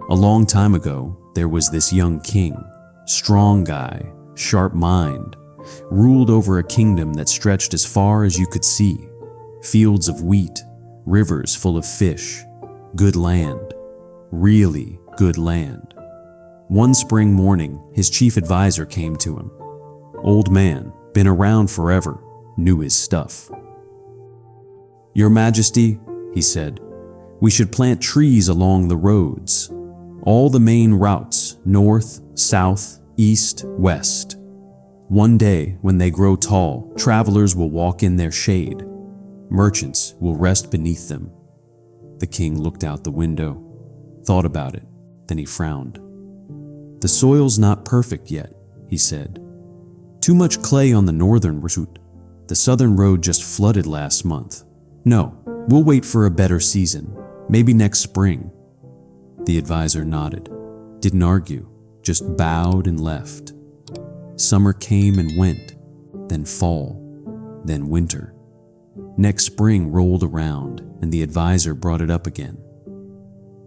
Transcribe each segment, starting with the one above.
A long time ago, there was this young king, strong guy, sharp mind, ruled over a kingdom that stretched as far as you could see. Fields of wheat, rivers full of fish, good land, really good land. One spring morning, his chief advisor came to him. Old man, been around forever, knew his stuff. "Your Majesty," he said, "we should plant trees along the roads, all the main routes, north, south, east, west. One day, when they grow tall, travelers will walk in their shade. Merchants will rest beneath them." The king looked out the window, thought about it, then he frowned. "The soil's not perfect yet," he said. "Too much clay on the northern route. The southern road just flooded last month. No, we'll wait for a better season, maybe next spring." The advisor nodded, didn't argue, just bowed and left. Summer came and went, then fall, then winter. Next spring rolled around, and the advisor brought it up again.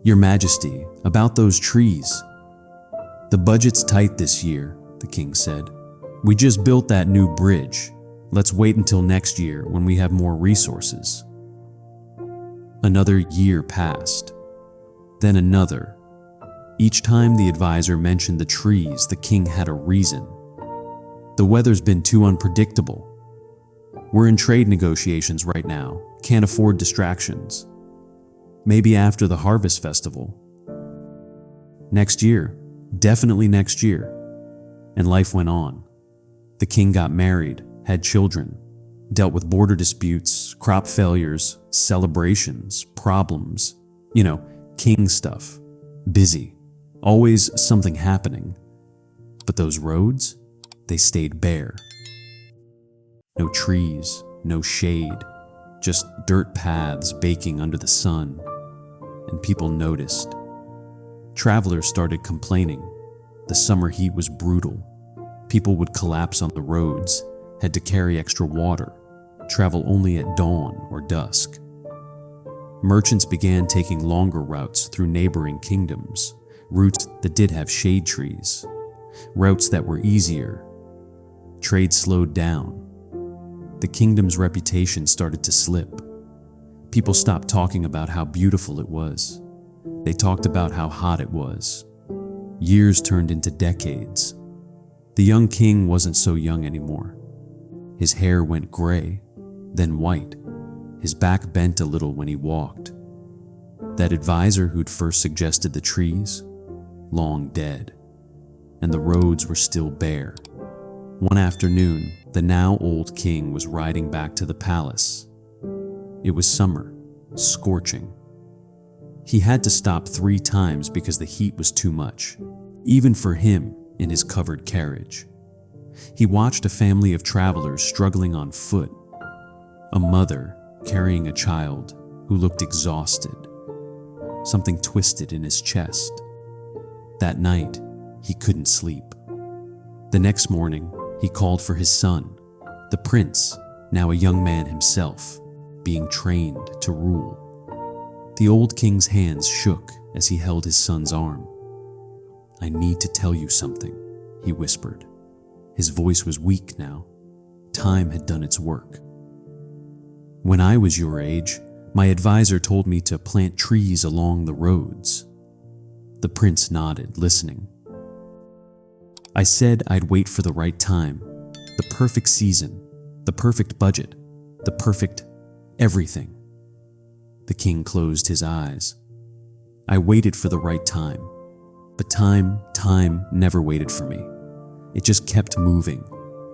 "Your Majesty, about those trees." "The budget's tight this year," the king said. "We just built that new bridge. Let's wait until next year when we have more resources." Another year passed, then another. Each time the advisor mentioned the trees, the king had a reason. "The weather's been too unpredictable. We're in trade negotiations right now, can't afford distractions. Maybe after the harvest festival. Next year, definitely next year." And life went on. The king got married, had children, dealt with border disputes, crop failures, celebrations, problems. You know, king stuff. Busy. Always something happening. But those roads, they stayed bare. No trees, no shade, just dirt paths baking under the sun. And people noticed. Travelers started complaining. The summer heat was brutal. People would collapse on the roads, had to carry extra water, travel only at dawn or dusk. Merchants began taking longer routes through neighboring kingdoms, routes that did have shade trees, routes that were easier. Trade slowed down. The kingdom's reputation started to slip. People stopped talking about how beautiful it was. They talked about how hot it was. Years turned into decades. The young king wasn't so young anymore. His hair went gray, then white. His back bent a little when he walked. That advisor who'd first suggested the trees, long dead. And the roads were still bare. One afternoon, the now old king was riding back to the palace. It was summer, scorching. He had to stop 3 times because the heat was too much, even for him in his covered carriage. He watched a family of travelers struggling on foot, a mother carrying a child who looked exhausted, something twisted in his chest. That night, he couldn't sleep. The next morning, he called for his son, the prince, now a young man himself, being trained to rule. The old king's hands shook as he held his son's arm. "I need to tell you something," he whispered. His voice was weak now. Time had done its work. "When I was your age, my advisor told me to plant trees along the roads." The prince nodded, listening. "I said I'd wait for the right time, the perfect season, the perfect budget, the perfect everything." The king closed his eyes. "I waited for the right time, but time never waited for me. It just kept moving,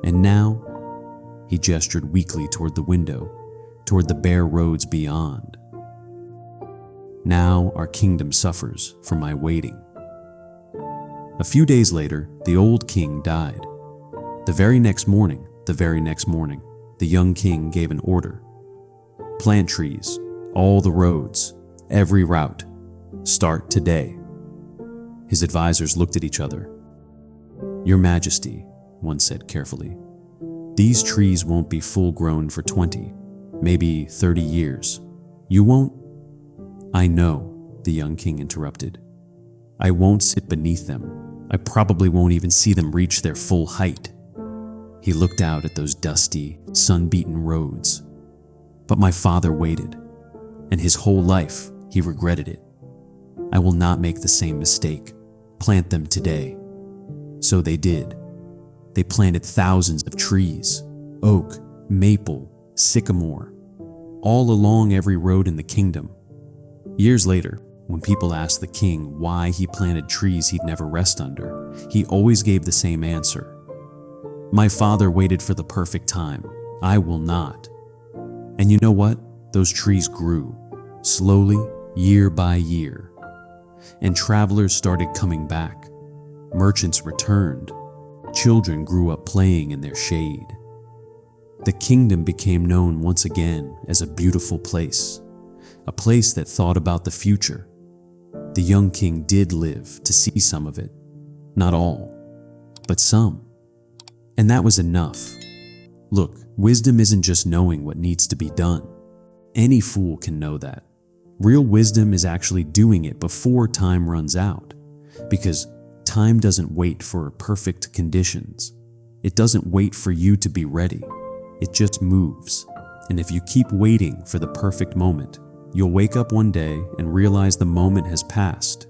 and now," he gestured weakly toward the window, toward the bare roads beyond. "Now our kingdom suffers for my waiting." A few days later, the old king died. The very next morning, the young king gave an order. "Plant trees, all the roads, every route. Start today." His advisors looked at each other. "Your Majesty," one said carefully, "these trees won't be full grown for 20, maybe 30 years. You won't—" "I know," the young king interrupted. I won't sit beneath them. I probably won't even see them reach their full height." He looked out at those dusty, sun-beaten roads. But my father waited, and his whole life he regretted it. "I will not make the same mistake. Plant them today." So they did. They planted thousands of trees, oak, maple, sycamore, all along every road in the kingdom. Years later, when people asked the king why he planted trees he'd never rest under, he always gave the same answer: "My father waited for the perfect time. I will not." And you know what? Those trees grew, slowly, year by year. And travelers started coming back. Merchants returned. Children grew up playing in their shade. The kingdom became known once again as a beautiful place, a place that thought about the future. The young king did live to see some of it. Not all, but some. And that was enough. Look, wisdom isn't just knowing what needs to be done. Any fool can know that. Real wisdom is actually doing it before time runs out, because time doesn't wait for perfect conditions. It doesn't wait for you to be ready. It just moves. And if you keep waiting for the perfect moment, you'll wake up one day and realize the moment has passed